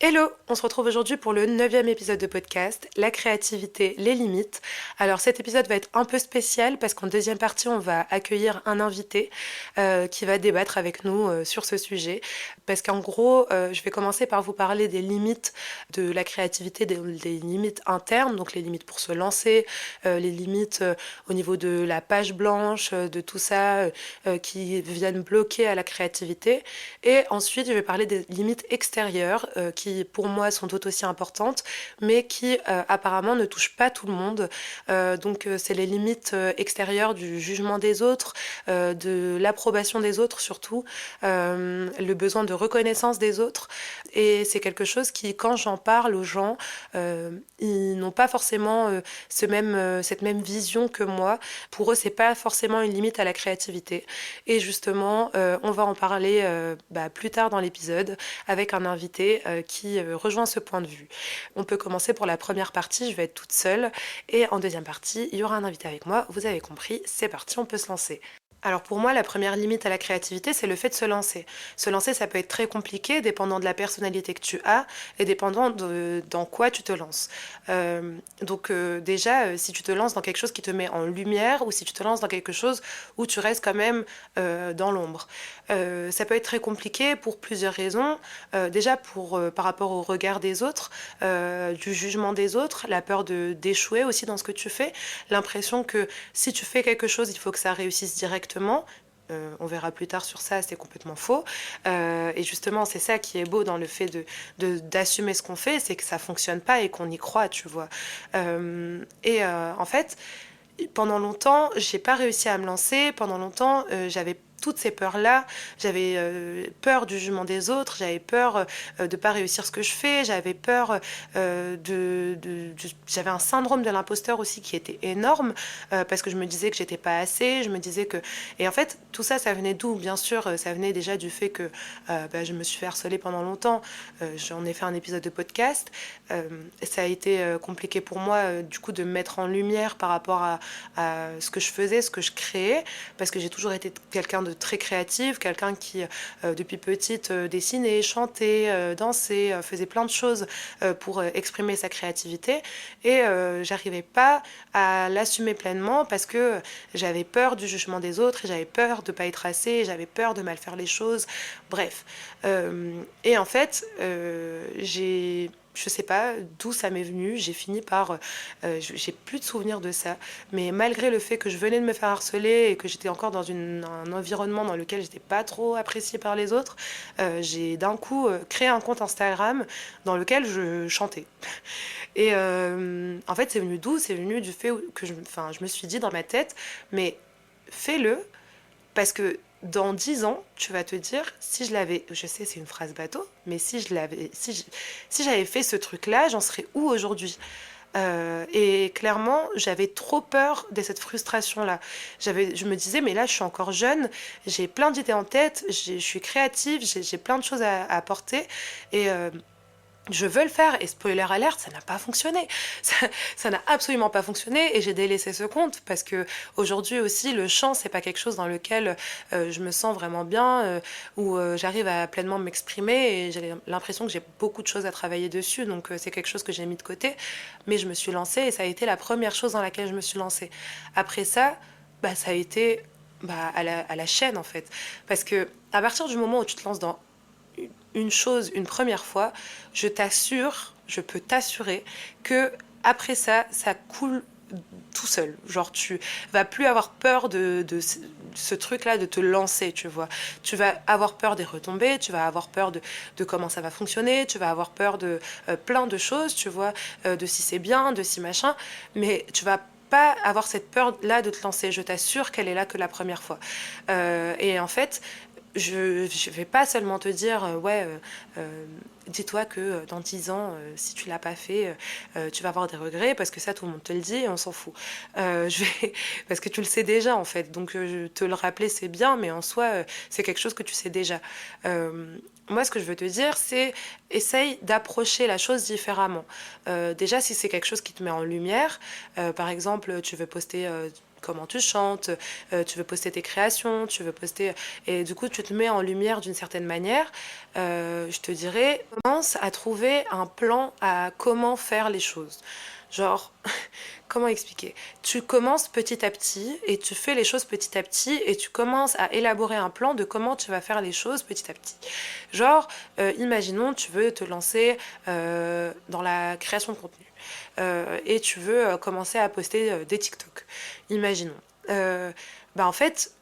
Hello, on se retrouve aujourd'hui pour le 9e épisode de podcast, la créativité, les limites. Alors cet épisode va être un peu spécial parce qu'en deuxième partie, on va accueillir un invité qui va débattre avec nous sur ce sujet. Parce qu'en gros, je vais commencer par vous parler des limites de la créativité, des limites internes, donc les limites pour se lancer, les limites au niveau de la page blanche, de tout ça qui viennent bloquer à la créativité. Et ensuite, je vais parler des limites extérieures qui, pour moi, sont tout aussi importantes, mais qui apparemment ne touchent pas tout le monde. C'est les limites extérieures du jugement des autres, de l'approbation des autres surtout, le besoin de reconnaissance des autres. Et c'est quelque chose qui, quand j'en parle aux gens, ils n'ont pas forcément cette même vision que moi. Pour eux, c'est pas forcément une limite à la créativité. Et justement, on va en parler plus tard dans l'épisode avec un invité qui rejoint ce point de vue. On peut commencer pour la première partie, je vais être toute seule. Et en deuxième partie, il y aura un invité avec moi. Vous avez compris, c'est parti, on peut se lancer. Alors pour moi, la première limite à la créativité, c'est le fait de se lancer. Se lancer, ça peut être très compliqué, dépendant de la personnalité que tu as et dépendant de dans quoi tu te lances. Déjà, si tu te lances dans quelque chose qui te met en lumière ou si tu te lances dans quelque chose où tu restes quand même dans l'ombre. Ça peut être très compliqué pour plusieurs raisons. Déjà par rapport au regard des autres, du jugement des autres, la peur d'échouer aussi dans ce que tu fais, l'impression que si tu fais quelque chose, il faut que ça réussisse directement. On verra plus tard sur ça, c'est complètement faux. Et justement, c'est ça qui est beau dans le fait d'assumer ce qu'on fait, c'est que ça fonctionne pas et qu'on y croit, tu vois. En fait, pendant longtemps, j'ai pas réussi à me lancer. Pendant longtemps, j'avais toutes ces peurs-là. J'avais peur du jugement des autres, j'avais peur de pas réussir ce que je fais, j'avais peur j'avais un syndrome de l'imposteur aussi qui était énorme parce que je me disais que j'étais pas assez, je me disais que... Et en fait, tout ça, ça venait d'où? Bien sûr, ça venait déjà du fait que je me suis fait harceler pendant longtemps. J'en ai fait un épisode de podcast. Ça a été compliqué pour moi, du coup, de me mettre en lumière par rapport à ce que je faisais, ce que je créais, parce que j'ai toujours été quelqu'un de très créative, quelqu'un qui, depuis petite, dessinait, chantait, dansait, faisait plein de choses pour exprimer sa créativité. Et j'arrivais pas à l'assumer pleinement parce que j'avais peur du jugement des autres, et j'avais peur de pas être assez, j'avais peur de mal faire les choses. Bref. Et en fait, je sais pas d'où ça m'est venu, j'ai fini par... j'ai plus de souvenirs de ça, mais malgré le fait que je venais de me faire harceler et que j'étais encore dans un environnement dans lequel j'étais pas trop appréciée par les autres, j'ai d'un coup créé un compte Instagram dans lequel je chantais. Et en fait, c'est venu d'où? C'est venu du fait que je me suis dit dans ma tête, mais fais-le, parce que dans 10 ans, tu vas te dire, si je l'avais, je sais, c'est une phrase bateau, mais si j'avais fait ce truc-là, j'en serais où aujourd'hui? Et clairement, j'avais trop peur de cette frustration-là. Je me disais, mais là, je suis encore jeune, j'ai plein d'idées en tête, je suis créative, j'ai plein de choses à apporter, et je veux le faire. Et spoiler alert, ça n'a pas fonctionné. Ça n'a absolument pas fonctionné, et j'ai délaissé ce compte parce que aujourd'hui aussi, le chant, c'est pas quelque chose dans lequel je me sens vraiment bien, où j'arrive à pleinement m'exprimer, et j'ai l'impression que j'ai beaucoup de choses à travailler dessus, donc c'est quelque chose que j'ai mis de côté. Mais je me suis lancée, et ça a été la première chose dans laquelle je me suis lancée. Après ça, ça a été à la chaîne en fait, parce que à partir du moment où tu te lances dans une chose une première fois, je peux t'assurer que après ça, ça coule tout seul. Genre, tu vas plus avoir peur de ce truc-là, de te lancer, tu vois. Tu vas avoir peur des retombées, tu vas avoir peur de comment ça va fonctionner, tu vas avoir peur de plein de choses, tu vois, de si c'est bien, de si machin, mais tu vas pas avoir cette peur-là de te lancer. Je t'assure qu'elle est là que la première fois. Et en fait, je vais pas seulement te dire, dis-toi que dans 10 ans, si tu l'as pas fait, tu vas avoir des regrets, parce que ça, tout le monde te le dit et on s'en fout. Parce que tu le sais déjà, en fait. Donc, te le rappeler, c'est bien, mais en soi, c'est quelque chose que tu sais déjà. Moi, ce que je veux te dire, c'est essaye d'approcher la chose différemment. Déjà, si c'est quelque chose qui te met en lumière, par exemple, tu veux poster comment tu chantes, tu veux poster tes créations, tu veux poster... Et du coup, tu te mets en lumière d'une certaine manière. Je te dirais, commence à trouver un plan à comment faire les choses. Genre, comment expliquer? Tu commences petit à petit et tu fais les choses petit à petit et tu commences à élaborer un plan de comment tu vas faire les choses petit à petit. Genre, imaginons, tu veux te lancer dans la création de contenu et tu veux commencer à poster des TikTok. Imaginons. Euh, en fait,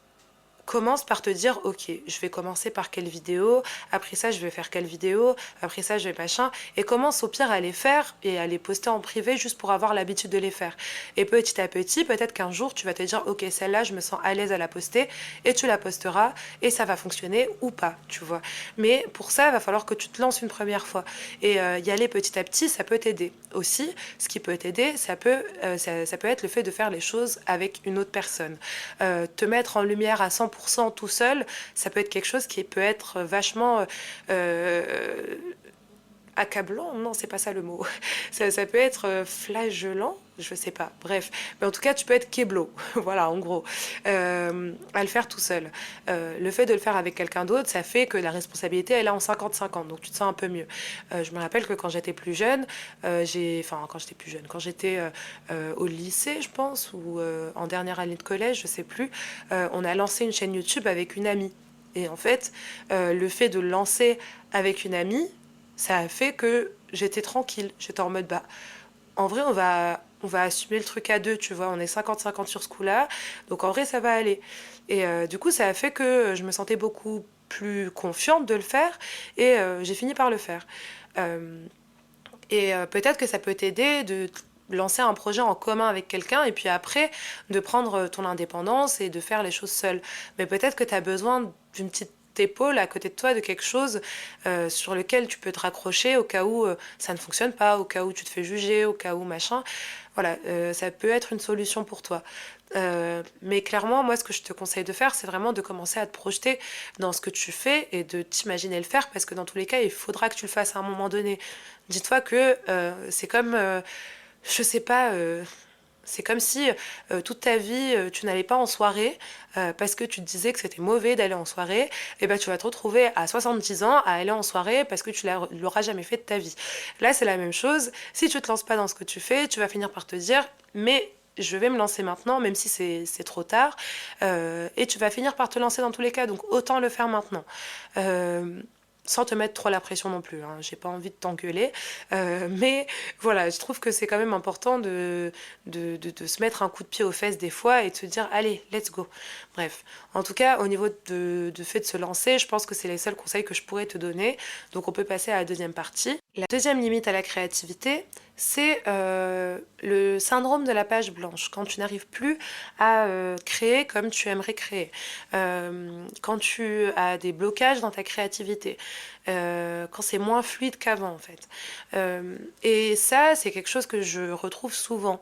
commence par te dire, ok, je vais commencer par quelle vidéo, après ça je vais faire quelle vidéo, après ça je vais machin, et commence au pire à les faire et à les poster en privé juste pour avoir l'habitude de les faire. Et petit à petit, peut-être qu'un jour tu vas te dire, ok, celle-là je me sens à l'aise à la poster, et tu la posteras, et ça va fonctionner ou pas, tu vois. Mais pour ça, il va falloir que tu te lances une première fois. Et y aller petit à petit, ça peut t'aider. Aussi, ce qui peut t'aider, ça peut être le fait de faire les choses avec une autre personne. Te mettre en lumière à 100% tout seul, ça peut être quelque chose qui peut être vachement accablant, non, c'est pas ça le mot. Ça peut être flagellant, je sais pas, bref. Mais en tout cas, tu peux être kéblo, voilà, en gros, à le faire tout seul. Le fait de le faire avec quelqu'un d'autre, ça fait que la responsabilité, elle est en 50-50, donc tu te sens un peu mieux. Je me rappelle que quand j'étais plus jeune, quand j'étais au lycée, je pense, ou en dernière année de collège, je sais plus, on a lancé une chaîne YouTube avec une amie. Et en fait, le fait de le lancer avec une amie, ça a fait que j'étais tranquille. J'étais en mode, bah, en vrai, on va assumer le truc à deux, tu vois. On est 50-50 sur ce coup-là. Donc, en vrai, ça va aller. Et du coup, ça a fait que je me sentais beaucoup plus confiante de le faire. Et j'ai fini par le faire. Euh, et peut-être que ça peut t'aider de lancer un projet en commun avec quelqu'un et puis après de prendre ton indépendance et de faire les choses seul. Mais peut-être que tu as besoin d'une petite épaule à côté de toi, de quelque chose sur lequel tu peux te raccrocher au cas où ça ne fonctionne pas, au cas où tu te fais juger, au cas où machin. Voilà, ça peut être une solution pour toi. Mais clairement, moi, ce que je te conseille de faire, c'est vraiment de commencer à te projeter dans ce que tu fais et de t'imaginer le faire, parce que dans tous les cas, il faudra que tu le fasses à un moment donné. Dis-toi que c'est comme, je sais pas, c'est comme si toute ta vie, tu n'allais pas en soirée parce que tu te disais que c'était mauvais d'aller en soirée, et ben tu vas te retrouver à 70 ans à aller en soirée parce que tu l'auras jamais fait de ta vie. Là, c'est la même chose. Si tu te lances pas dans ce que tu fais, tu vas finir par te dire, mais je vais me lancer maintenant, même si c'est trop tard, et tu vas finir par te lancer dans tous les cas, donc autant le faire maintenant. Euh, Sans te mettre trop la pression non plus, hein. J'ai pas envie de t'engueuler, mais voilà, je trouve que c'est quand même important de se mettre un coup de pied aux fesses des fois et de se dire, allez, let's go. Bref, en tout cas, au niveau de fait de se lancer, je pense que c'est les seuls conseils que je pourrais te donner. Donc on peut passer à la deuxième partie. La deuxième limite à la créativité, c'est le syndrome de la page blanche, quand tu n'arrives plus à créer comme tu aimerais créer, quand tu as des blocages dans ta créativité, quand c'est moins fluide qu'avant en fait. Et ça, c'est quelque chose que je retrouve souvent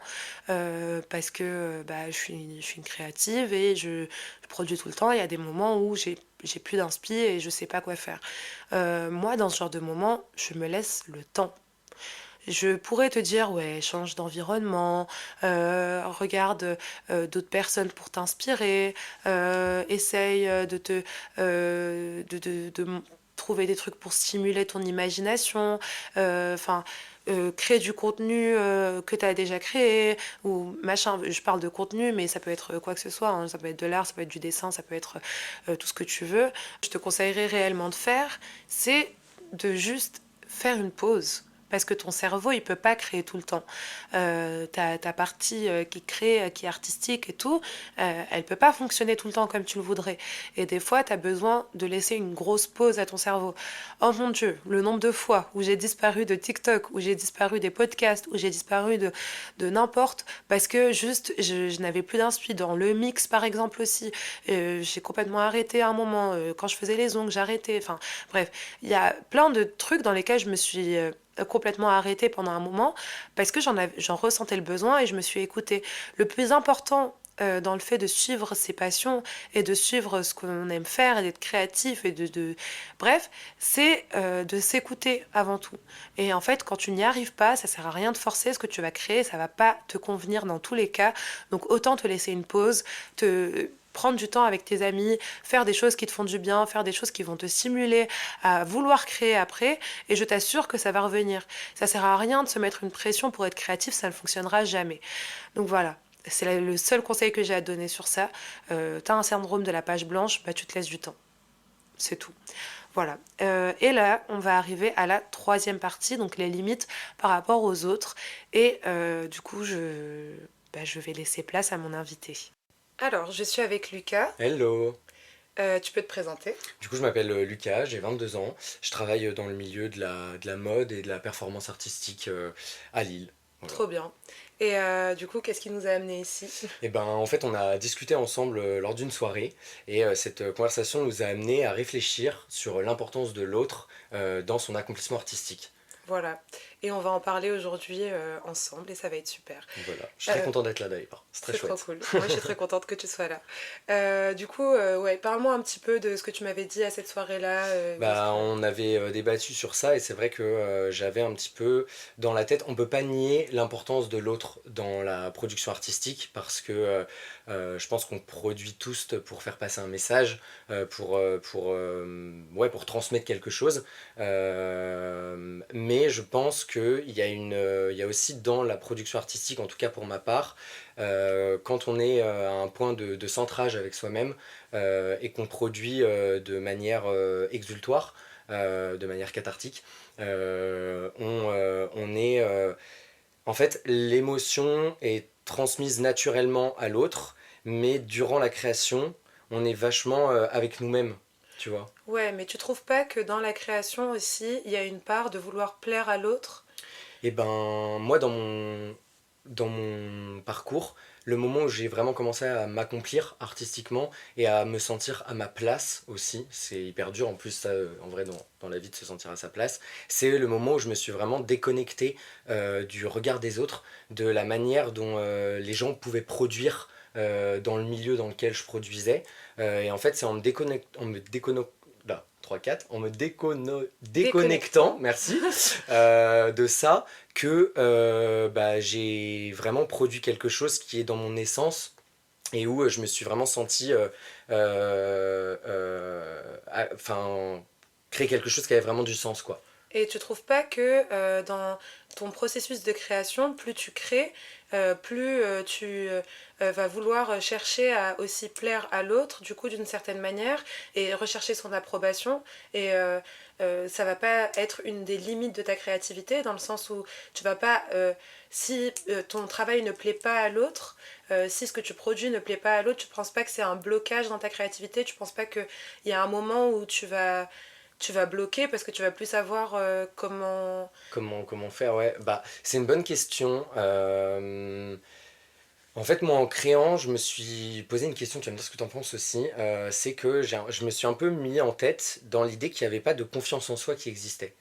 parce que bah, je suis une créative et je produis tout le temps. Il y a des moments où j'ai plus d'inspi et je sais pas quoi faire. Moi, dans ce genre de moment, je me laisse le temps. Je pourrais te dire, ouais, change d'environnement, regarde d'autres personnes pour t'inspirer, essaye de trouver des trucs pour stimuler ton imagination, enfin, créer du contenu que tu as déjà créé, ou machin, je parle de contenu, mais ça peut être quoi que ce soit, hein, ça peut être de l'art, ça peut être du dessin, ça peut être tout ce que tu veux. Je te conseillerais réellement de faire, c'est de juste faire une pause. Parce que ton cerveau, il peut pas créer tout le temps. Ta partie qui crée, qui est artistique et tout, elle peut pas fonctionner tout le temps comme tu le voudrais. Et des fois, tu as besoin de laisser une grosse pause à ton cerveau. Oh mon Dieu, le nombre de fois où j'ai disparu de TikTok, où j'ai disparu des podcasts, où j'ai disparu de n'importe, parce que juste, je n'avais plus d'inspi. Dans le mix, par exemple, aussi, j'ai complètement arrêté à un moment. Quand je faisais les ongles, j'arrêtais. Enfin, bref, il y a plein de trucs dans lesquels je me suis complètement arrêtée pendant un moment parce que j'en ressentais le besoin et je me suis écoutée. Le plus important dans le fait de suivre ses passions et de suivre ce qu'on aime faire et d'être créatif et Bref, c'est de s'écouter avant tout. Et en fait, quand tu n'y arrives pas, ça sert à rien de forcer ce que tu vas créer, ça va pas te convenir dans tous les cas. Donc autant te laisser une pause, te prendre du temps avec tes amis, faire des choses qui te font du bien, faire des choses qui vont te stimuler à vouloir créer après, et je t'assure que ça va revenir. Ça sert à rien de se mettre une pression pour être créatif, ça ne fonctionnera jamais. Donc voilà. C'est le seul conseil que j'ai à te donner sur ça. T'as un syndrome de la page blanche, bah tu te laisses du temps. C'est tout. Voilà. Et là, on va arriver à la troisième partie, donc les limites par rapport aux autres. Et du coup, je vais laisser place à mon invité. Alors, je suis avec Lucas. Hello! Tu peux te présenter? Du coup, je m'appelle Lucas, j'ai 22 ans. Je travaille dans le milieu de la mode et de la performance artistique à Lille. Voilà. Trop bien. Et du coup, qu'est-ce qui nous a amenés ici? Et ben, en fait, on a discuté ensemble lors d'une soirée et cette conversation nous a amené à réfléchir sur l'importance de l'autre dans son accomplissement artistique. Voilà. Et on va en parler aujourd'hui ensemble et ça va être super. Voilà. Je suis très content d'être là d'ailleurs. C'est très C'est trop chouette. cool. Moi, je suis très contente que tu sois là. Du coup, ouais, parle-moi un petit peu de ce que tu m'avais dit à cette soirée-là. Bah, on avait débattu sur ça et c'est vrai que j'avais un petit peu dans la tête, on peut pas nier l'importance de l'autre dans la production artistique parce que je pense qu'on produit tous pour faire passer un message, ouais, pour transmettre quelque chose. Mais je pense il y a aussi dans la production artistique, en tout cas pour ma part, quand on est à un point de centrage avec soi-même, et qu'on produit de manière exultoire, de manière cathartique, on est... en fait, l'émotion est transmise naturellement à l'autre, mais durant la création, on est vachement avec nous-mêmes, tu vois. Ouais, mais tu trouves pas que dans la création aussi, il y a une part de vouloir plaire à l'autre? Et ben, moi, dans mon parcours, le moment où j'ai vraiment commencé à m'accomplir artistiquement et à me sentir à ma place aussi, c'est hyper dur en plus, ça, en vrai, dans la vie de se sentir à sa place, c'est le moment où je me suis vraiment déconnecté du regard des autres, de la manière dont les gens pouvaient produire dans le milieu dans lequel je produisais. Et en fait, c'est en me déconnectant. Là, 3-4, en me déconnectant, merci, de ça, que bah, j'ai vraiment produit quelque chose qui est dans mon essence et où je me suis vraiment senti enfin créer quelque chose qui avait vraiment du sens quoi. Et tu trouves pas que dans ton processus de création, plus tu crées, plus tu vas vouloir chercher à aussi plaire à l'autre, du coup d'une certaine manière, et rechercher son approbation, et ça va pas être une des limites de ta créativité, dans le sens où tu vas pas, si ton travail ne plaît pas à l'autre, si ce que tu produis ne plaît pas à l'autre, tu penses pas que c'est un blocage dans ta créativité, tu penses pas qu'il y a un moment où tu vas bloquer parce que tu vas plus savoir comment. Comment faire, ouais. Bah, c'est une bonne question. En fait, moi, en créant, je me suis posé une question, tu vas me dire ce que tu en penses aussi. C'est que je me suis un peu mis en tête dans l'idée qu'il n'y avait pas de confiance en soi qui existait.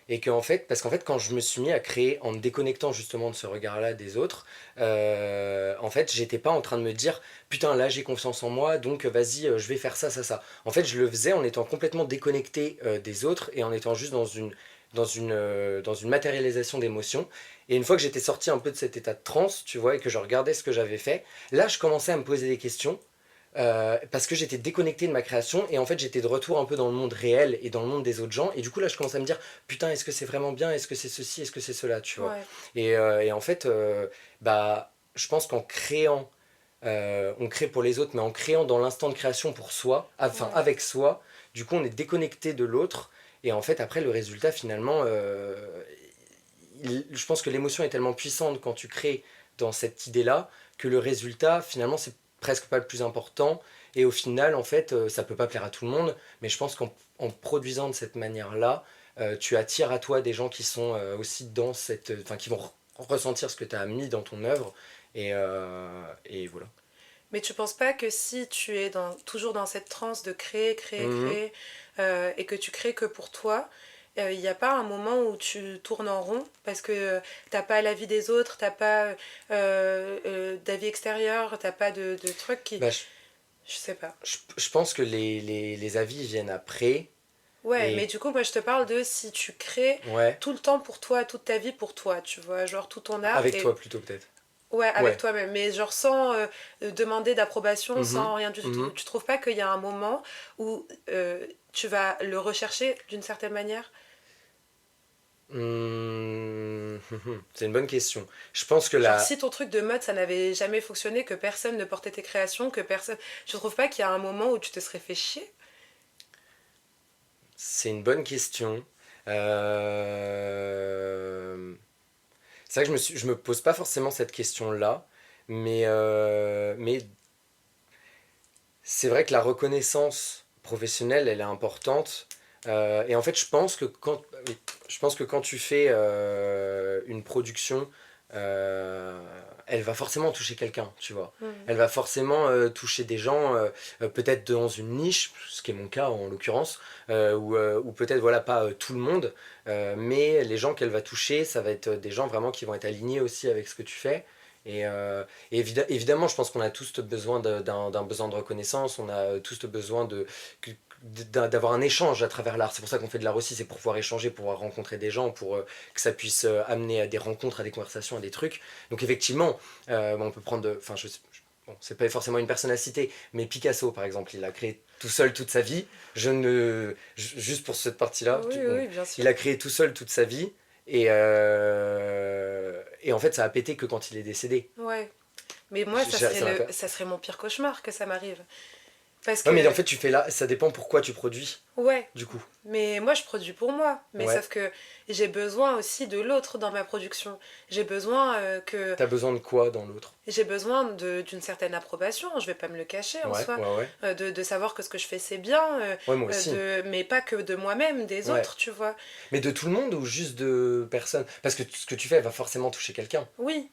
Et que, en fait, parce qu'en fait, quand je me suis mis à créer en me déconnectant justement de ce regard-là des autres, en fait, j'étais pas en train de me dire putain, là j'ai confiance en moi, donc vas-y, je vais faire ça, ça, ça. En fait, je le faisais en étant complètement déconnecté des autres et en étant juste dans une matérialisation d'émotions. Et une fois que j'étais sorti un peu de cet état de transe, tu vois, et que je regardais ce que j'avais fait, là je commençais à me poser des questions parce que j'étais déconnecté de ma création et en fait j'étais de retour un peu dans le monde réel et dans le monde des autres gens et du coup là je commence à me dire putain est-ce que c'est vraiment bien, est-ce que c'est ceci, est-ce que c'est cela, tu vois. Ouais. Et en fait bah je pense qu'en créant on crée pour les autres mais en créant dans l'instant de création pour soi, enfin Ouais. avec soi, du coup on est déconnecté de l'autre et en fait après le résultat finalement je pense que l'émotion est tellement puissante quand tu crées dans cette idée-là que le résultat, finalement, c'est presque pas le plus important. Et au final, en fait, ça peut pas plaire à tout le monde, mais je pense qu'en produisant de cette manière-là, tu attires à toi des gens qui sont aussi dans cette. Enfin, qui vont ressentir ce que tu as mis dans ton œuvre. Et voilà. Mais tu penses pas que si tu es toujours dans cette transe de créer, créer, Mhm. créer, et que tu crées que pour toi, il n'y a pas un moment où tu tournes en rond parce que t'as pas l'avis des autres, t'as pas d'avis extérieur, t'as pas de trucs qui... Bah, Je sais pas. je pense que les avis viennent après. Ouais, mais Et du coup, moi, je te parle de si tu crées ouais, tout le temps pour toi, toute ta vie pour toi, tu vois, genre tout ton art avec et toi plutôt peut-être. ouais, avec Ouais. toi-même, mais genre sans demander d'approbation, Mhm, sans rien du tout. mhm. Tu trouves pas qu'il y a un moment où tu vas le rechercher d'une certaine manière? C'est une bonne question. Je pense que Genre là, si ton truc de mode ça n'avait jamais fonctionné, que personne ne portait tes créations, que personne... Tu trouves pas qu'il y a un moment où tu te serais fait chier? c'est une bonne question. Euh, C'est vrai que je me pose pas forcément cette question-là, mais c'est vrai que la reconnaissance professionnelle, elle est importante. Et en fait, je pense que quand tu fais une production, euh, elle va forcément toucher quelqu'un, tu vois. Mhm. Elle va forcément toucher des gens, peut-être dans une niche, ce qui est mon cas en l'occurrence, ou peut-être voilà pas tout le monde, mais les gens qu'elle va toucher, ça va être des gens vraiment qui vont être alignés aussi avec ce que tu fais. Et, évidemment, je pense qu'on a tous besoin d'un besoin de reconnaissance, on a tous besoin d'avoir un échange à travers l'art. C'est pour ça qu'on fait de l'art aussi, c'est pour pouvoir échanger, pour pouvoir rencontrer des gens, pour que ça puisse amener à des rencontres, à des conversations, à des trucs. Donc effectivement, bon, on peut prendre... Enfin, bon, c'est pas forcément une personne à citer, mais Picasso, par exemple, il a créé tout seul toute sa vie. Juste pour cette partie-là, Oui, bon, oui, bien sûr. il a créé tout seul toute sa vie. Et en fait, ça a pété que quand il est décédé. Ouais. Mais moi, Ça m'a fait. ça serait mon pire cauchemar que ça m'arrive. Parce Ouais, mais en que, fait, tu fais là, ça dépend pourquoi tu produis, ouais, du coup. mais moi, je produis pour moi. Mais Ouais. sauf que j'ai besoin aussi de l'autre dans ma production. J'ai besoin que... T'as besoin de quoi dans l'autre? J'ai besoin d'une certaine approbation, je vais pas me le cacher en Ouais, soi, ouais, ouais. de savoir que ce que je fais c'est bien, Ouais, moi aussi. mais pas que de moi-même, des Ouais. autres, tu vois. Mais de tout le monde ou juste de personnes? Parce que ce que tu fais va forcément toucher quelqu'un. Oui,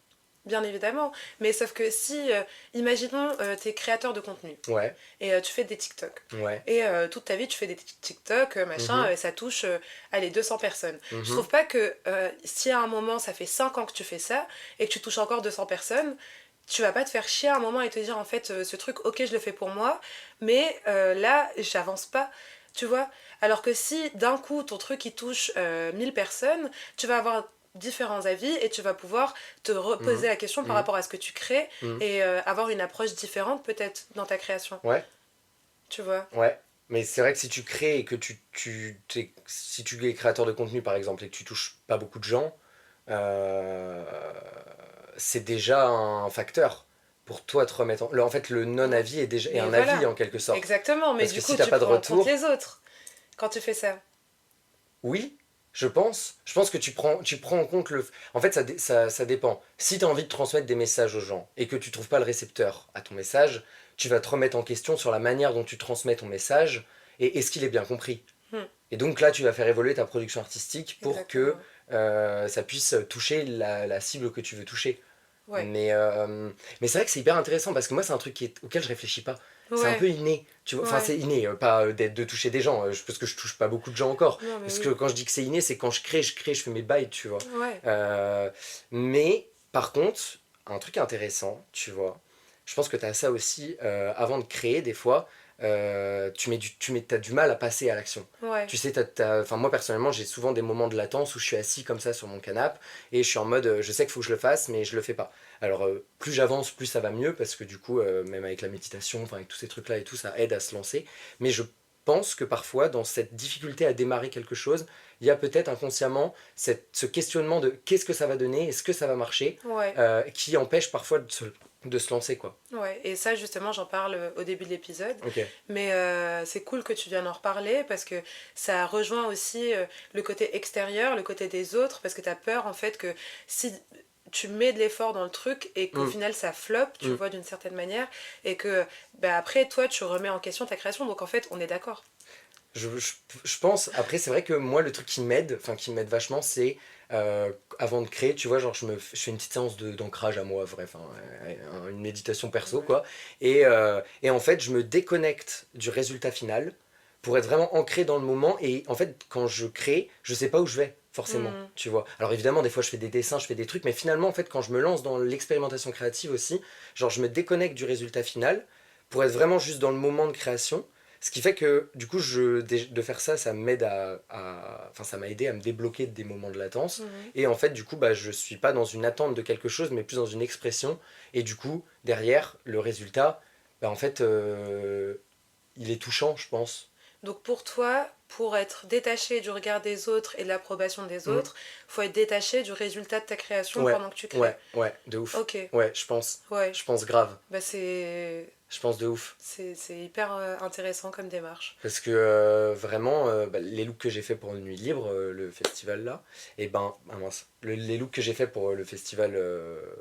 bien évidemment, mais sauf que si, imaginons, tu es créateur de contenu Ouais, et tu fais des TikTok. ouais. Et toute ta vie, tu fais des TikTok, machin, Mhm, ça touche, allez, 200 personnes. Je mhm, trouve pas que si à un moment, ça fait 5 ans que tu fais ça, et que tu touches encore 200 personnes, tu vas pas te faire chier à un moment et te dire, en fait, ce truc, ok, je le fais pour moi, mais là, j'avance pas, tu vois. Alors que si, d'un coup, ton truc, il touche 1000 personnes, tu vas avoir différents avis et tu vas pouvoir te reposer mhm, la question par mhm, rapport à ce que tu crées mhm. et avoir une approche différente peut-être dans ta création, Ouais, tu vois. ouais. Mais c'est vrai que si tu crées et que si tu es créateur de contenu par exemple et que tu touches pas beaucoup de gens, euh, c'est déjà un facteur pour toi te remettre en fait, le non-avis est Mais un avis voilà, en quelque sorte. exactement. Mais Parce que du si coup, t'as tu pas de prends en compte retour, les autres quand tu fais ça. oui, je pense. Je pense que tu prends en compte le. En fait, ça dépend. Si tu as envie de transmettre des messages aux gens et que tu trouves pas le récepteur à ton message, tu vas te remettre en question sur la manière dont tu transmets ton message et est-ce qu'il est bien compris. Hmm, Et donc là, tu vas faire évoluer ta production artistique pour que exactement. ça puisse toucher la cible que tu veux toucher. Ouais. Mais c'est vrai que c'est hyper intéressant parce que moi, c'est un truc auquel je réfléchis pas. C'est un Ouais. peu inné, tu vois. Enfin, Ouais. c'est inné, pas de toucher des gens, parce que je touche pas beaucoup de gens encore. Non, mais Parce que oui. quand je dis que c'est inné, c'est quand je fais mes bails, tu vois. Ouais. Euh, mais par contre, un truc intéressant, tu vois, je pense que tu as ça aussi, avant de créer, des fois, t'as du mal à passer à l'action. Ouais. Tu sais, enfin, moi personnellement, j'ai souvent des moments de latence où je suis assis comme ça sur mon canapé et je suis en mode, je sais qu'il faut que je le fasse, mais je le fais pas. Alors, plus j'avance, plus ça va mieux parce que du coup, même avec la méditation, enfin, avec tous ces trucs-là et tout, ça aide à se lancer. Mais je pense que parfois, dans cette difficulté à démarrer quelque chose, il y a peut-être inconsciemment ce questionnement de qu'est-ce que ça va donner, est-ce que ça va marcher, Ouais. qui empêche parfois de se lancer, quoi. Ouais. Et ça, justement, j'en parle au début de l'épisode. Ok. Mais c'est cool que tu viennes en reparler parce que ça rejoint aussi le côté extérieur, le côté des autres, parce que tu as peur, en fait, que si tu mets de l'effort dans le truc et qu'au Mm, final ça floppe, tu mm. vois, d'une certaine manière, et que bah, après, toi, tu remets en question ta création. Donc, en fait, on est d'accord. Je pense, après, c'est vrai que moi, le truc qui m'aide vachement, c'est avant de créer, tu vois, genre, je fais une petite séance d'ancrage à moi, vrai, enfin, une méditation perso, Ouais. quoi. Et en fait, je me déconnecte du résultat final pour être vraiment ancré dans le moment. Et en fait, quand je crée, je sais pas où je vais, forcément, Mhm. tu vois. Alors évidemment, des fois, je fais des dessins, je fais des trucs, mais finalement, en fait, quand je me lance dans l'expérimentation créative aussi, genre, je me déconnecte du résultat final pour être vraiment juste dans le moment de création. Ce qui fait que, du coup, de faire ça, ça m'aide enfin, ça m'a aidé à me débloquer des moments de latence. Mhm. Et en fait, du coup, bah, je suis pas dans une attente de quelque chose, mais plus dans une expression. Et du coup, derrière, le résultat, bah, en fait, il est touchant, je pense. Donc pour toi, pour être détaché du regard des autres et de l'approbation des Mm. autres, faut être détaché du résultat de ta création Ouais, pendant que tu crées. ouais, de ouf. Ok, Ouais, je pense. ouais. Je pense grave. Bah Je pense de ouf. c'est hyper intéressant comme démarche. Parce que vraiment, bah, les looks que j'ai fait pour Nuit Libre, le festival là, et ben, ah mince, les looks que j'ai fait pour le festival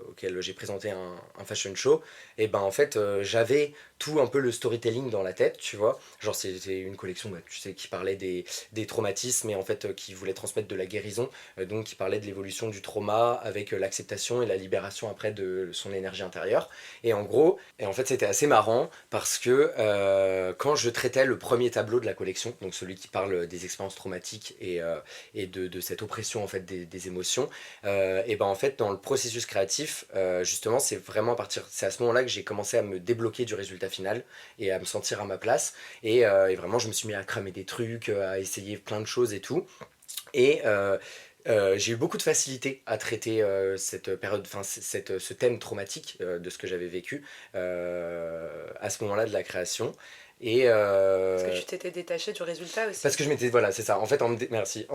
auquel j'ai présenté un fashion show, et ben en fait, j'avais tout un peu le storytelling dans la tête, tu vois. Genre, c'était une collection, bah, tu sais, qui parlait des traumatismes et en fait, qui voulait transmettre de la guérison, donc qui parlait de l'évolution du trauma avec l'acceptation et la libération après de son énergie intérieure. Et en gros, et en fait, c'était assez marrant parce que quand je traitais le premier tableau de la collection, donc celui qui parle des expériences traumatiques et de cette oppression en fait des émotions, et ben en fait dans le processus créatif, justement, c'est à ce moment-là que j'ai commencé à me débloquer du résultat final et à me sentir à ma place. Et vraiment, je me suis mis à cramer des trucs, à essayer plein de choses et tout. Et j'ai eu beaucoup de facilité à traiter cette période, enfin ce thème traumatique de ce que j'avais vécu à ce moment-là de la création. Et Parce que tu t'étais détaché du résultat aussi. parce que je m'étais, voilà, c'est ça. En fait, merci.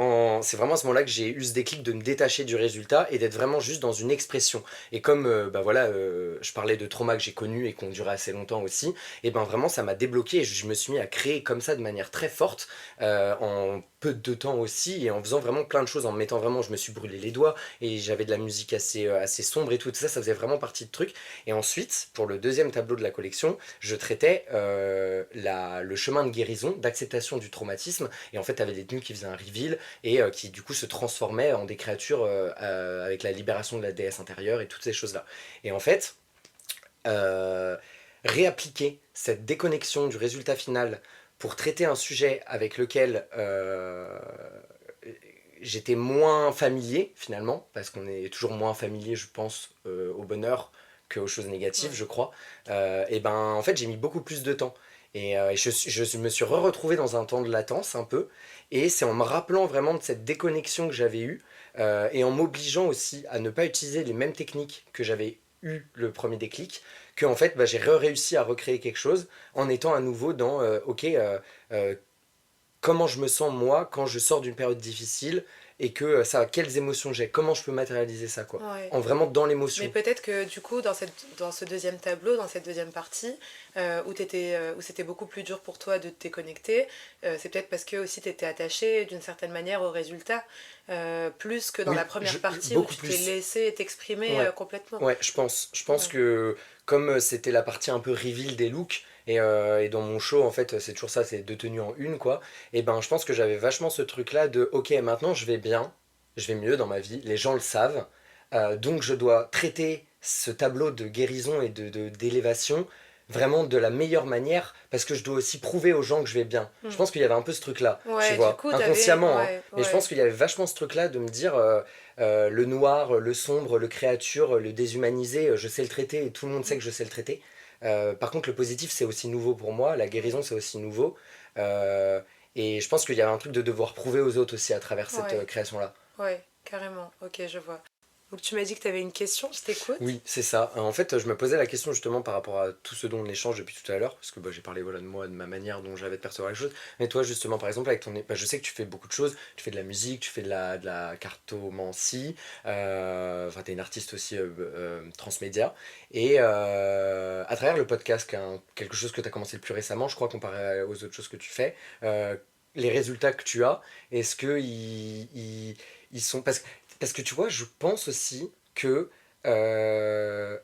C'est vraiment à ce moment-là que j'ai eu ce déclic de me détacher du résultat et d'être vraiment juste dans une expression. Et comme, bah voilà, je parlais de trauma que j'ai connu et qui ont duré assez longtemps aussi, et ben vraiment, ça m'a débloqué et je me suis mis à créer comme ça de manière très forte, en peu de temps aussi, et en faisant vraiment plein de choses, en me mettant vraiment, je me suis brûlé les doigts et j'avais de la musique assez sombre et tout ça, ça faisait vraiment partie de trucs. Et ensuite, pour le deuxième tableau de la collection, je traitais le chemin de guérison, d'acceptation du traumatisme. Et en fait, tu avais des tenues qui faisaient un reveal et qui du coup se transformaient en des créatures avec la libération de la déesse intérieure et toutes ces choses-là. Et en fait, euh, réappliquer cette déconnexion du résultat final pour traiter un sujet avec lequel j'étais moins familier finalement, parce qu'on est toujours moins familier, je pense, au bonheur qu'aux choses négatives, Ouais. je crois. Et ben en fait, j'ai mis beaucoup plus de temps. Et je me suis retrouvé dans un temps de latence un peu. Et c'est en me rappelant vraiment de cette déconnexion que j'avais eue et en m'obligeant aussi à ne pas utiliser les mêmes techniques que j'avais eu le premier déclic, que en fait bah, j'ai réussi à recréer quelque chose en étant à nouveau dans ok, euh, comment je me sens moi quand je sors d'une période difficile et que ça, quelles émotions j'ai, comment je peux matérialiser ça quoi, Ouais. en vraiment dans Mais l'émotion. peut-être que du coup, dans ce deuxième tableau, dans cette deuxième partie, où c'était beaucoup plus dur pour toi de te déconnecter, c'est peut-être parce que aussi tu étais attaché d'une certaine manière au résultat, plus que dans la Oui, première partie où beaucoup tu t'es plus. laissé t'exprimer Ouais. complètement. Ouais, je pense Ouais. que comme c'était la partie un peu reveal des looks, et dans mon show, en fait, c'est toujours ça, c'est deux tenues en une, quoi. Et ben, je pense que j'avais vachement ce truc-là de, ok, maintenant je vais bien, je vais mieux dans ma vie, les gens le savent, donc je dois traiter ce tableau de guérison et d'élévation vraiment de la meilleure manière, parce que je dois aussi prouver aux gens que je vais bien. Je Hmm. pense qu'il y avait un peu ce truc-là, tu Ouais, du vois, coup, t'avais. inconsciemment, hein. Ouais, Mais je pense ouais. qu'il y avait vachement ce truc-là de me dire, le noir, le sombre, le créature, le déshumanisé, je sais le traiter et tout le monde sait Hmm. que je sais le traiter. Par contre, le positif, c'est aussi nouveau pour moi, la Ouais. guérison, c'est aussi nouveau. Euh, et je pense qu'il y avait un truc de devoir prouver aux autres aussi à travers cette Ouais, création-là. ouais, carrément. Ok, je vois. Donc tu m'as dit que tu avais une question, je t'écoute. Oui, c'est ça. En fait, je me posais la question justement par rapport à tout ce dont on échange depuis tout à l'heure, parce que bah, j'ai parlé voilà, de moi, de ma manière dont j'avais de percevoir les choses. Mais toi, justement, par exemple, avec bah, je sais que tu fais beaucoup de choses. Tu fais de la musique, tu fais de la cartomancie. Enfin, t'es une artiste aussi transmédia. Et à travers le podcast, quelque chose que tu as commencé le plus récemment, je crois, comparé aux autres choses que tu fais, euh, les résultats que tu as, est-ce que ils sont... Parce que tu vois, je pense aussi que euh,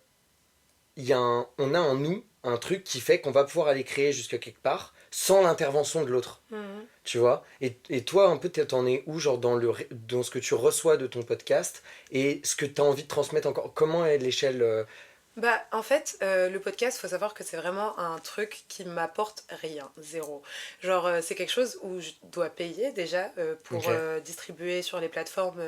on a en nous un truc qui fait qu'on va pouvoir aller créer jusqu'à quelque part sans l'intervention de l'autre, Mhm. tu vois. Et toi, un peu, t'en es où, genre, dans ce que tu reçois de ton podcast et ce que tu as envie de transmettre encore. Comment est l'échelle Bah, en fait, le podcast, faut savoir que c'est vraiment un truc qui m'apporte rien, zéro. Genre, c'est quelque chose où je dois payer déjà pour Ok, distribuer sur les plateformes.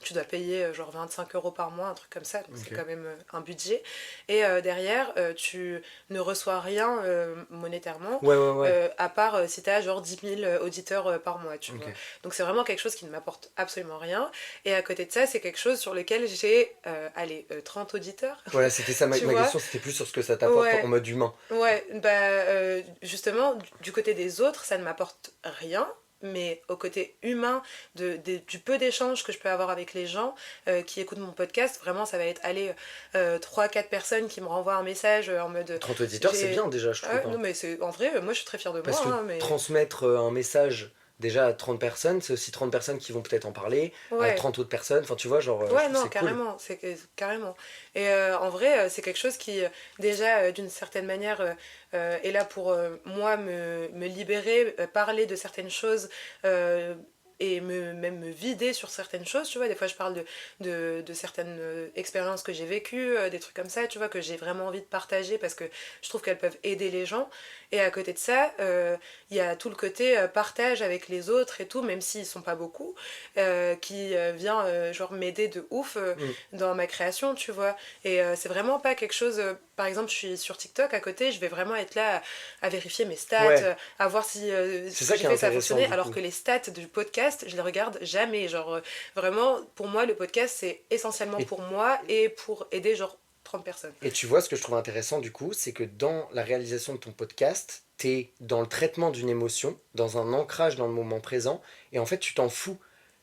Tu dois payer genre 25 euros par mois, un truc comme ça, donc c'est ok. quand même un budget. Et derrière, tu ne reçois rien monétairement, Ouais, ouais, ouais. à part si t'as genre 10 000 auditeurs par mois, tu vois. Ok. Donc c'est vraiment quelque chose qui ne m'apporte absolument rien. Et à côté de ça, c'est quelque chose sur lequel j'ai, allez, 30 auditeurs. Voilà, c'était ça Tu ma vois? question, c'était plus sur ce que ça t'apporte en Ouais, mode humain. ouais, bah justement, du côté des autres, ça ne m'apporte rien, mais au côté humain, du peu d'échanges que je peux avoir avec les gens qui écoutent mon podcast, vraiment, ça va être, aller 3-4 personnes qui me renvoient un message en mode, 30 auditeurs, c'est j'ai... bien déjà, je Ah, trouve, non, hein. mais c'est, en vrai, moi, je suis très fière de Parce moi, que hein, mais... transmettre un message déjà à 30 personnes, c'est aussi 30 personnes qui vont peut-être en parler, à Ouais. 30 autres personnes, enfin tu vois, genre, je Ouais, trouve que non, c'est cool. carrément, carrément. Et en vrai, c'est quelque chose qui, déjà, d'une certaine manière, est là pour moi me libérer, parler de certaines choses, euh, et même me vider sur certaines choses, tu vois. Des fois, je parle de certaines expériences que j'ai vécues, des trucs comme ça, tu vois, que j'ai vraiment envie de partager parce que je trouve qu'elles peuvent aider les gens. Et à côté de ça, il y a tout le côté partage avec les autres et tout, même s'ils sont pas beaucoup, qui vient genre m'aider de ouf Mm. dans ma création, tu vois. Et c'est vraiment pas quelque chose. Par exemple, je suis sur TikTok à côté, je vais vraiment être là à vérifier mes stats, Ouais, à voir si c'est ce que ça j'ai qui est fait ça a intéressant fonctionné, du alors coup. que les stats du podcast, je les regarde jamais. Genre, vraiment, pour moi, le podcast, c'est essentiellement Et, pour moi et pour aider genre 30 personnes. et tu vois, ce que je trouve intéressant du coup, c'est que dans la réalisation de ton podcast, t'es dans le traitement d'une émotion, dans un ancrage dans le moment présent, et en fait tu t'en fous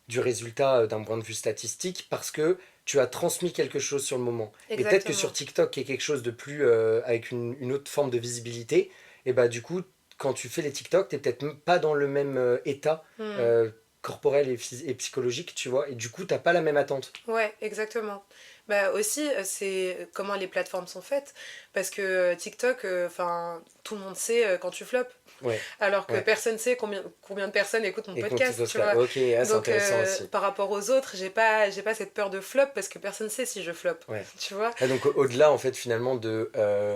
du résultat d'un point de vue statistique parce que tu as transmis quelque chose sur le moment. Et peut-être que sur Exactement. TikTok, qui est quelque chose de plus avec une autre forme de visibilité, et bah du coup, quand tu fais les TikTok, t'es peut-être pas dans le même état Hmm. euh, corporel et psychologique, tu vois, et du coup, t'as pas la même attente. Ouais, exactement. Bah aussi, c'est comment les plateformes sont faites. Parce que TikTok, enfin, tout le monde sait quand tu flops. Ouais, Alors que ouais. personne sait combien de personnes écoutent mon Et qu'on te podcast, pose tu pas. vois. Ok, ah, c'est Donc, intéressant aussi. par rapport aux autres, j'ai pas cette peur de flop parce que personne sait si je flop. Ouais. Tu vois? Ah, donc au-delà en fait finalement de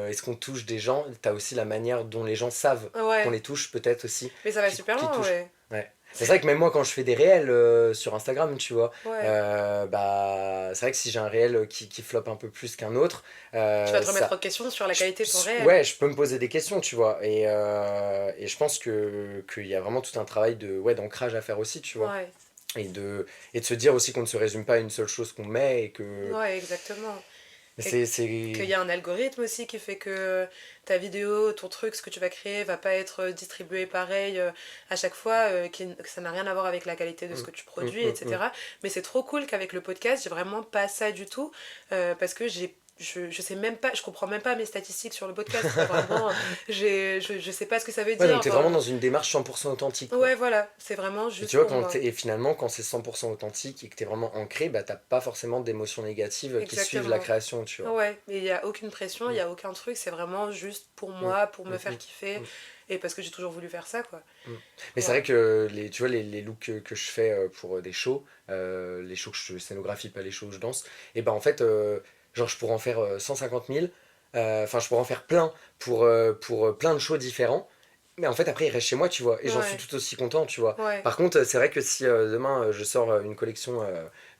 est-ce qu'on touche des gens, t'as aussi la manière dont les gens savent qu'on Ouais. les touche peut-être aussi, Mais ça va super qui loin, touchent. ouais. Ouais. C'est vrai que même moi quand je fais des réels sur Instagram, tu vois, Ouais. bah c'est vrai que si j'ai un réel qui floppe un peu plus qu'un autre, Tu vas te remettre en ça, question sur la qualité de ton réel. ouais, je peux me poser des questions, tu vois, et je pense que qu'il y a vraiment tout un travail de ouais d'ancrage à faire aussi, tu vois, Ouais. et de se dire aussi qu'on ne se résume pas à une seule chose qu'on met et que Ouais, exactement. Et qu'il c'est y a un algorithme aussi qui fait que ta vidéo, ton truc, ce que tu vas créer va pas être distribué pareil à chaque fois, que ça n'a rien à voir avec la qualité de ce Mm, que tu mm, produis, mm, mm. etc. Mais c'est trop cool qu'avec le podcast, j'ai vraiment pas ça du tout, parce que je sais même pas, je comprends même pas mes statistiques sur le podcast, quoi. Vraiment, je sais pas ce que ça veut Ouais, donc dire. t'es vraiment dans une démarche 100% authentique, quoi. Ouais, voilà, c'est vraiment Et tu juste vois, pour moi. et finalement, quand c'est 100% authentique et que t'es vraiment ancré, bah t'as pas forcément d'émotions négatives qui suivent la Exactement. création, tu vois. Ouais, mais il n'y a aucune pression, il n'y Mm, a aucun truc, c'est vraiment juste pour mm, moi, pour me mm, faire mm, kiffer, mm, et parce que j'ai toujours voulu faire ça, quoi. mm. Mais c'est vrai Voilà. que tu vois, les looks que je fais pour des shows, les shows que je scénographie, pas les shows où je danse, et ben en fait, genre je pourrais en faire 150 000, enfin je pourrais en faire plein pour plein de shows différents. Mais en fait, après, il reste chez moi, tu vois. Et j'en suis Ouais, tout aussi content, tu vois. ouais, Par contre, c'est vrai que si demain je sors une collection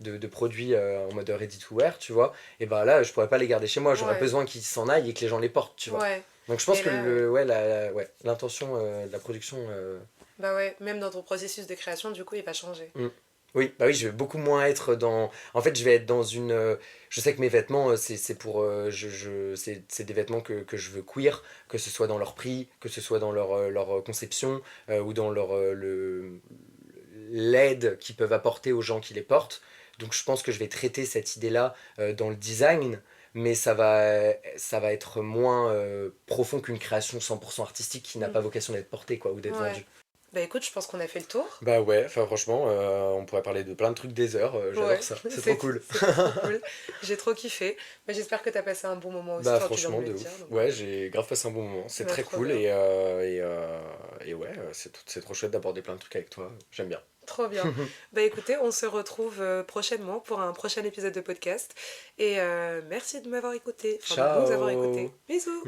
de produits en mode ready to wear, tu vois, et ben là, je pourrais pas les garder chez moi. J'aurais ouais, besoin qu'ils s'en aillent et que les gens les portent, tu vois. ouais. Donc je pense Et que là, ouais, ouais, l'intention de la production. bah ouais, même dans ton processus de création, du coup, il va changer. Mm. Oui, bah oui, je vais beaucoup moins être dans. En fait, je vais être dans une. Je sais que mes vêtements, c'est pour. C'est des vêtements que je veux queer, que ce soit dans leur prix, que ce soit dans leur conception, ou dans l'aide qu'ils peuvent apporter aux gens qui les portent. Donc je pense que je vais traiter cette idée-là dans le design, mais ça va être moins profond qu'une création 100% artistique qui n'a Mm. pas vocation d'être portée, quoi, ou d'être Ouais. vendue. Bah écoute, je pense qu'on a fait le tour. Bah ouais, enfin franchement, on pourrait parler de plein de trucs des heures, j'adore Ouais, ça, c'est trop cool. c'était trop cool. J'ai trop kiffé. Mais j'espère que t'as passé un bon moment aussi. Bah Enfin, tu viens de franchement, me de le dire, ouf. donc Ouais, j'ai grave passé un bon moment, c'est bah, très trop cool bien. et ouais, c'est trop chouette d'aborder plein de trucs avec toi, j'aime bien. Trop bien. Bah écoutez, on se retrouve prochainement pour un prochain épisode de podcast. Et merci de m'avoir écouté, enfin de nous avoir écoutés. Ciao! Bisous!